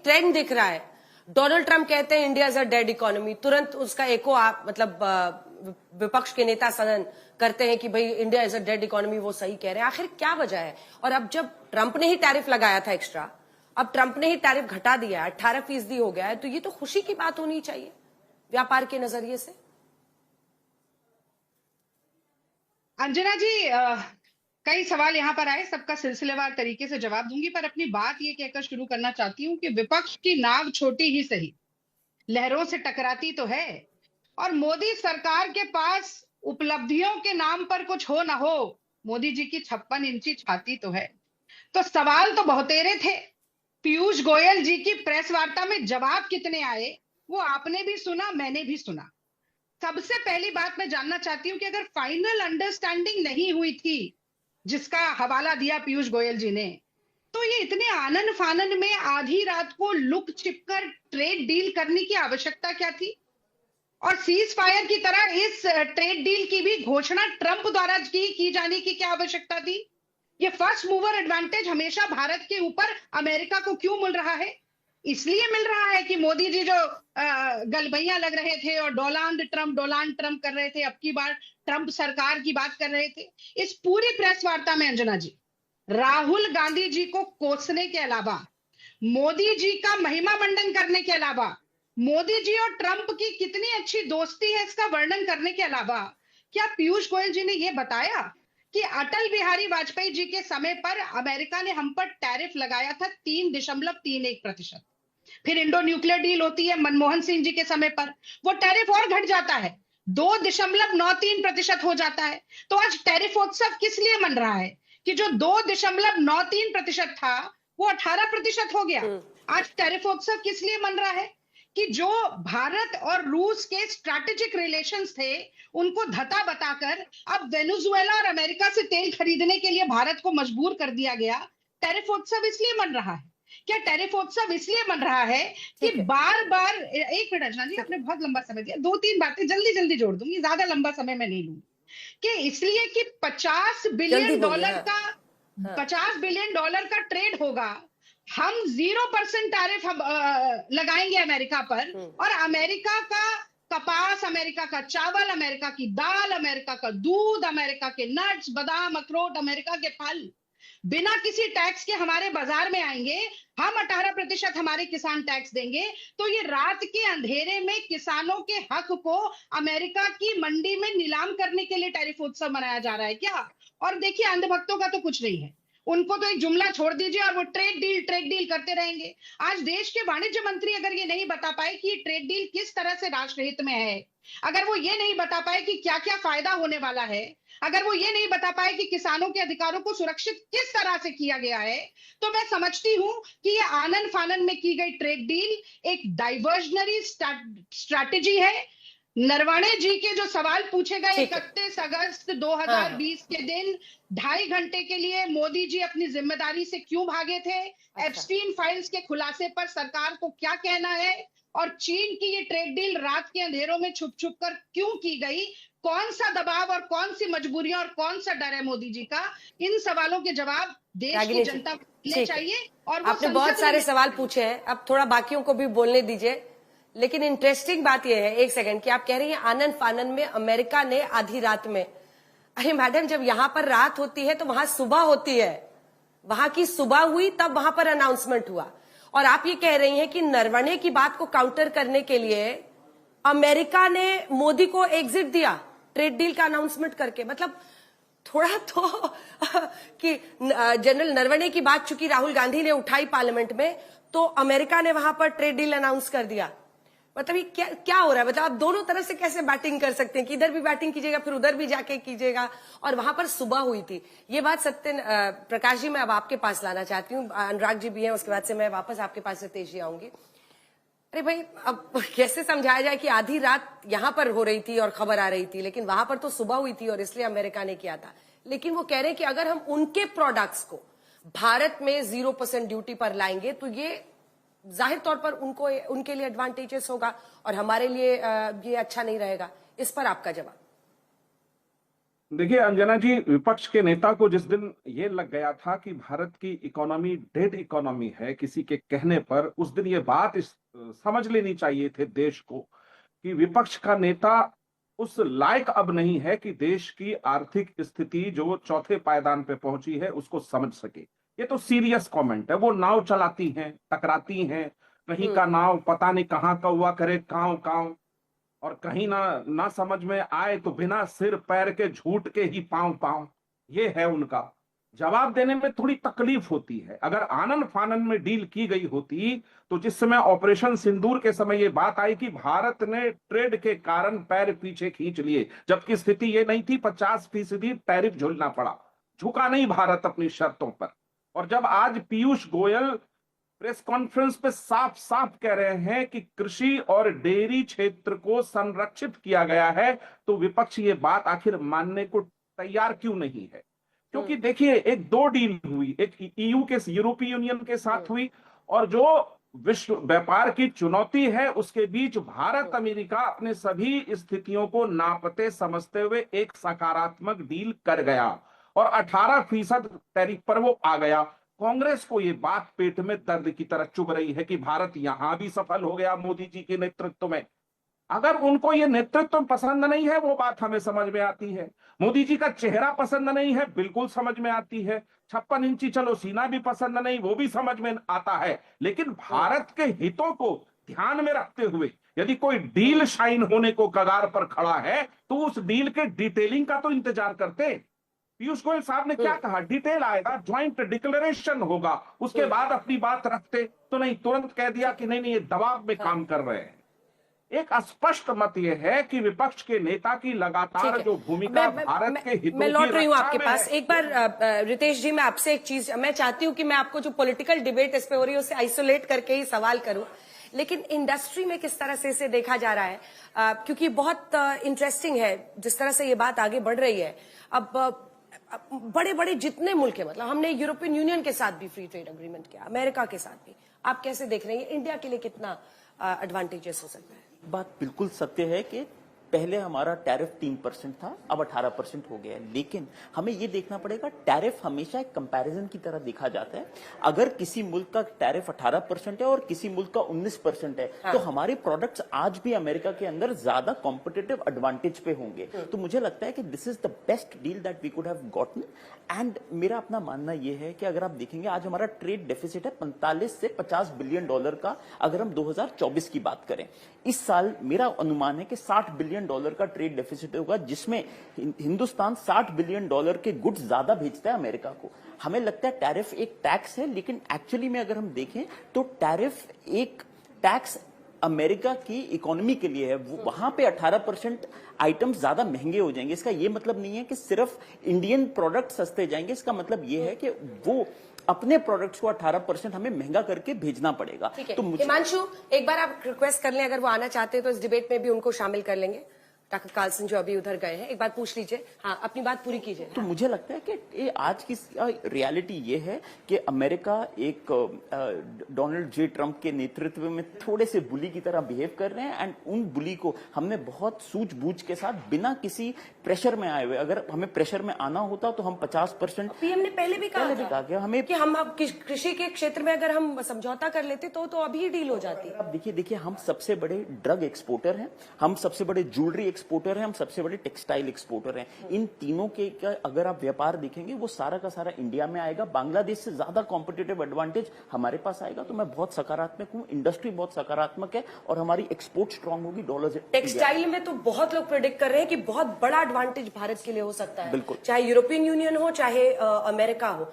Trend दिख रहा है। डोनाल्ड ट्रंप कहते हैं India is a dead economy, तुरंत उसका एको विपक्ष के नेता सदन करते हैं कि भाई India is a dead economy, वो सही कह रहे हैं। आखिर क्या वजह है? और अब जब ट्रंप ने ही टैरिफ लगाया था एक्स्ट्रा, अब ट्रंप ने ही टैरिफ घटा दिया, 18% हो गया है, तो ये तो खुशी की बात होनी चाहिए व्यापार के नजरिए से। अंजना जी, कई सवाल यहाँ पर आए, सबका सिलसिलेवार तरीके से जवाब दूंगी, पर अपनी बात ये कहकर शुरू करना चाहती हूँ कि विपक्ष की नाव छोटी ही सही, लहरों से टकराती तो है। और मोदी सरकार के पास उपलब्धियों के नाम पर कुछ हो ना हो, मोदी जी की 56 इंची छाती तो है। तो सवाल तो बहुतेरे थे। पीयूष गोयल जी की प्रेस वार्ता में जवाब कितने आए वो आपने भी सुना, मैंने भी सुना। सबसे पहली बात मैं जानना चाहती हूँ कि अगर फाइनल अंडरस्टैंडिंग नहीं हुई थी, जिसका हवाला दिया पीयूष गोयल जी ने, तो ये इतने आनन फानन में आधी रात को लुक छिपकर ट्रेड डील करने की आवश्यकता क्या थी? और सीज फायर की तरह इस ट्रेड डील की भी घोषणा ट्रंप द्वारा की जाने की क्या आवश्यकता थी? ये फर्स्ट मूवर एडवांटेज हमेशा भारत के ऊपर अमेरिका को क्यों मिल रहा है? इसलिए मिल रहा है कि मोदी जी जो गलबैया लग रहे थे और डोनाल्ड ट्रंप कर रहे थे, अब की बार ट्रंप सरकार की बात कर रहे थे। इस पूरी प्रेस वार्ता में अंजना जी, राहुल गांधी जी को कोसने के अलावा, मोदी जी का महिमा मंडन करने के अलावा, मोदी जी और ट्रंप की कितनी अच्छी दोस्ती है इसका वर्णन करने के अलावा, क्या पीयूष गोयल जी ने यह बताया कि अटल बिहारी वाजपेयी जी के समय पर अमेरिका ने हम पर टैरिफ लगाया था 3.31%। फिर इंडो न्यूक्लियर डील होती है मनमोहन सिंह जी के समय पर, वो टैरिफ और घट जाता है, 2.93% हो जाता है। तो आज टैरिफोत्सव किस लिए मन रहा है कि जो 2.93% था वो 18% हो गया। आज टैरिफोत्सव किस लिए मन रहा है कि जो भारत और रूस के स्ट्रैटेजिक रिलेशंस थे उनको धता बताकर अब वेनेजुएला और अमेरिका से तेल खरीदने के लिए भारत को मजबूर कर दिया गया। टैरिफोत्सव इसलिए मन रहा है। क्या टैरिफोत्सव इसलिए मन रहा है कि बार बार, एक मिनट रचना जी, आपने बहुत लंबा समय दिया, 2-3 बातें जल्दी जल्दी जोड़ दूंगी, ज्यादा लंबा समय मैं नहीं लूंगी, कि इसलिए कि 50 बिलियन डॉलर का 50 बिलियन डॉलर का ट्रेड होगा, हम 0% टैरिफ लगाएंगे अमेरिका पर, और अमेरिका का कपास, अमेरिका का चावल, अमेरिका की दाल, अमेरिका का दूध, अमेरिका के नट्स, बादाम, अखरोट, अमेरिका के फल बिना किसी टैक्स के हमारे बाजार में आएंगे। हम 18% हमारे किसान टैक्स देंगे। तो ये रात के अंधेरे में किसानों के हक को अमेरिका की मंडी में नीलाम करने के लिए टैरिफ उत्सव मनाया जा रहा है क्या? और देखिए, अंधभक्तों का तो कुछ नहीं है, उनको तो एक जुमला छोड़ दीजिए और वो ट्रेड डील करते रहेंगे। आज देश के वाणिज्य मंत्री अगर ये नहीं बता पाए कि ये ट्रेड डील किस तरह से राष्ट्र हित में है, अगर वो ये नहीं बता पाए कि क्या क्या फायदा होने वाला है, अगर वो ये नहीं बता पाए कि किसानों के अधिकारों को सुरक्षित किस तरह से किया गया है, तो मैं समझती हूं कि ये आनन फानन में की गई ट्रेड डील एक डाइवर्जनरी स्ट्रैटेजी है। नरवणे जी के जो सवाल पूछे गए 31 अगस्त 2020 के दिन 2.5 घंटे के लिए मोदी जी अपनी जिम्मेदारी से क्यों भागे थे, एप्स्टीन फाइल्स के खुलासे पर सरकार को क्या कहना है, और चीन की ये ट्रेड डील रात के अंधेरों में छुप छुप कर क्यों की गई, कौन सा दबाव और कौन सी मजबूरियां और कौन सा डर है मोदी जी का, इन सवालों के जवाब देश की जनता को मिलने चाहिए। और आपने बहुत सारे सवाल पूछे हैं, अब थोड़ा बाकियों को भी बोलने दीजिए। लेकिन इंटरेस्टिंग बात यह है, एक सेकंड, कि आप कह रही हैं आनन फानन में अमेरिका ने आधी रात में। अरे मैडम, जब यहां पर रात होती है तो वहां सुबह होती है, वहां की सुबह हुई तब वहां पर अनाउंसमेंट हुआ। और आप ये कह रही हैं कि नरवणे की बात को काउंटर करने के लिए अमेरिका ने मोदी को एग्जिट दिया ट्रेड डील का अनाउंसमेंट करके। मतलब थोड़ा तो कि जनरल नरवणे की बात चूंकि राहुल गांधी ने उठाई पार्लियामेंट में, तो अमेरिका ने वहां पर ट्रेड डील अनाउंस कर दिया। मतलब ये क्या हो रहा है? मतलब आप दोनों तरफ से कैसे बैटिंग कर सकते हैं कि इधर भी बैटिंग कीजिएगा फिर उधर भी जाके कीजिएगा, और वहां पर सुबह हुई थी। ये बात सत्य प्रकाश जी मैं अब आपके पास लाना चाहती हूँ, अनुराग जी भी हैं, उसके बाद से मैं वापस आपके पास सतीश जी आऊंगी। अरे भाई, अब कैसे समझाया जाए कि आधी रात यहां पर हो रही थी और खबर आ रही थी, लेकिन वहां पर तो सुबह हुई थी और इसलिए अमेरिका ने किया था। लेकिन वो कह रहे हैं कि अगर हम उनके प्रोडक्ट्स को भारत में 0% ड्यूटी पर लाएंगे तो ये जाहिर तौर पर उनके लिए एडवांटेजेस होगा और हमारे लिए ये अच्छा नहीं रहेगा। इस पर आपका जवाब? देखिए अंजना जी, विपक्ष के नेता को जिस दिन ये लग गया था कि भारत की इकोनॉमी डेड इकोनॉमी है किसी के कहने पर, उस दिन ये बात समझ लेनी चाहिए थे देश को कि विपक्ष का नेता उस लायक अब नहीं है कि देश की आर्थिक स्थिति जो चौथे पायदान पे पहुंची है उसको समझ सके। ये तो सीरियस कमेंट है। वो नाव चलाती हैं, टकराती हैं, कहीं का नाव पता नहीं कहाँ का हुआ करे कांव कांव, और कहीं ना समझ में आए तो बिना सिर पैर के झूठ के ही पांव पांव। ये है उनका। जवाब देने में थोड़ी तकलीफ होती है। अगर आनन फानन में डील की गई होती तो जिस समय ऑपरेशन सिंदूर के समय ये बात आई कि भारत ने ट्रेड के कारण पैर पीछे खींच लिए, जबकि स्थिति ये नहीं थी, 50% टैरिफ झूलना पड़ा, झुका नहीं भारत अपनी शर्तों पर। और जब आज पीयूष गोयल प्रेस कॉन्फ्रेंस पे साफ साफ कह रहे हैं कि कृषि और डेयरी क्षेत्र को संरक्षित किया गया है, तो विपक्ष ये बात आखिर मानने को तैयार क्यों नहीं है? क्योंकि देखिए, एक दो डील हुई, एक ईयू के यूरोपीय यूनियन के साथ हुई, और जो विश्व व्यापार की चुनौती है उसके बीच भारत अमेरिका अपने सभी स्थितियों को नापते समझते हुए एक सकारात्मक डील कर गया और 18% टैरिफ पर वो आ गया। कांग्रेस को ये बात पेट में दर्द की तरह चुभ रही है कि भारत यहां भी सफल हो गया मोदी जी के नेतृत्व में। अगर उनको ये नेतृत्व पसंद नहीं है, वो बात हमें समझ में आती है। मोदी जी का चेहरा पसंद नहीं है, बिल्कुल समझ में आती है। 56 इंची चलो सीना भी पसंद नहीं, वो भी समझ में आता है। लेकिन भारत के हितों को ध्यान में रखते हुए यदि कोई डील शाइन होने को कगार पर खड़ा है तो उस डील के डिटेलिंग का तो इंतजार करते। पीयूष गोयल साहब ने क्या कहा? डिटेल आएगा, ज्वाइंट डिक्लेरेशन होगा, उसके बाद अपनी बात रखते। तो नहीं, तुरंत कह दिया कि नहीं ये दबाव में काम कर रहे हैं। एक स्पष्ट मत यह है कि विपक्ष के नेता की लगातार जो भूमिका भारत के हितों मैं लौट की रही हूँ रक्षा आपके में पास। है। एक बार रितेश जी, मैं आपसे एक चीज मैं चाहती हूँ कि मैं आपको जो पॉलिटिकल डिबेट इस पे हो रही है उससे आइसोलेट करके ही सवाल करूं, लेकिन इंडस्ट्री में किस तरह से इसे देखा जा रहा है, क्योंकि बहुत इंटरेस्टिंग है जिस तरह से ये बात आगे बढ़ रही है। अब बड़े बड़े जितने मुल्क है, मतलब हमने यूरोपियन यूनियन के साथ भी फ्री ट्रेड अग्रीमेंट किया, अमेरिका के साथ भी, आप कैसे देख रहे हैं इंडिया के लिए कितना एडवांटेजेस हो सकता है? बात बिल्कुल सत्य है कि पहले हमारा टैरिफ 3% था, अब 18% हो गया है। लेकिन हमें यह देखना पड़ेगा, टैरिफ हमेशा एक कंपैरिजन की तरह देखा जाता है। अगर किसी मुल्क का टैरिफ 18% है और किसी मुल्क का 19% है, तो हमारे प्रोडक्ट्स आज भी अमेरिका के अंदर ज्यादा कॉम्पिटिटिव एडवांटेज पे होंगे। तो मुझे लगता है कि this is the best deal that we could have gotten. And मेरा अपना मानना यह है कि अगर आप देखेंगे, आज हमारा ट्रेड डेफिसिट है 45 से 50 बिलियन डॉलर का, अगर हम 2024 की बात करें। इस साल मेरा अनुमान है कि 60 बिलियन डॉलर का ट्रेड डेफिसिट होगा, जिसमें हिंदुस्तान 60 बिलियन डॉलर के गुड्स ज्यादा भेजता है अमेरिका को। हमें लगता है टैरिफ एक टैक्स है, लेकिन एक्चुअली में अगर हम देखें तो टैरिफ एक टैक्स अमेरिका की इकोनॉमी के लिए है। वहां पे 18% आइटम्स ज्यादा महंगे हो जाएंगे। इसका ये मतलब नहीं है कि सिर्फ इंडियन प्रोडक्ट सस्ते जाएंगे, इसका मतलब ये है कि वो अपने प्रोडक्ट्स को 18% हमें महंगा करके भेजना पड़ेगा। तो हिमांशु, एक बार आप रिक्वेस्ट कर लें, अगर वो आना चाहते हैं तो इस डिबेट में भी उनको शामिल कर लेंगे। डॉक्टर कार्लसन जो अभी उधर गए हैं, एक बार पूछ लीजिए। हाँ, अपनी बात पूरी कीजिए। तो मुझे लगता है कि ये आज की रियलिटी ये है कि अमेरिका एक डोनाल्ड जे ट्रंप के नेतृत्व में थोड़े से बुली की तरह बिहेव कर रहे हैं। एंड उन बुली को हमने बहुत सूझबूझ के साथ, बिना किसी प्रेशर में आए हुए, अगर हमें प्रेशर में आना होता तो हम 50%, पीएम ने पहले भी कहा कि हमें कि हम कृषि के क्षेत्र में अगर हम समझौता कर लेते तो अभी डील हो जाती। अब देखिए हम सबसे बड़े ड्रग एक्सपोर्टर हैं, हम सबसे बड़े ज्वेलरी एक्सपोर्टर हैं, हम सबसे बड़े टेक्सटाइल एक्सपोर्टर हैं। इन तीनों के अगर आप व्यापार देखेंगे, वो सारा का सारा इंडिया में आएगा। बांग्लादेश से ज्यादा कॉम्पिटिटिव एडवांटेज हमारे पास आएगा। तो मैं बहुत सकारात्मक हूं, इंडस्ट्री बहुत सकारात्मक है और हमारी एक्सपोर्ट स्ट्रांग होगी। डॉलर टेक्सटाइल में तो बहुत लोग प्रेडिक्ट कर रहे हैं कि बहुत बड़ा एडवांटेज भारत के लिए हो सकता है, बिल्कुल, चाहे यूरोपियन यूनियन हो चाहे अमेरिका हो।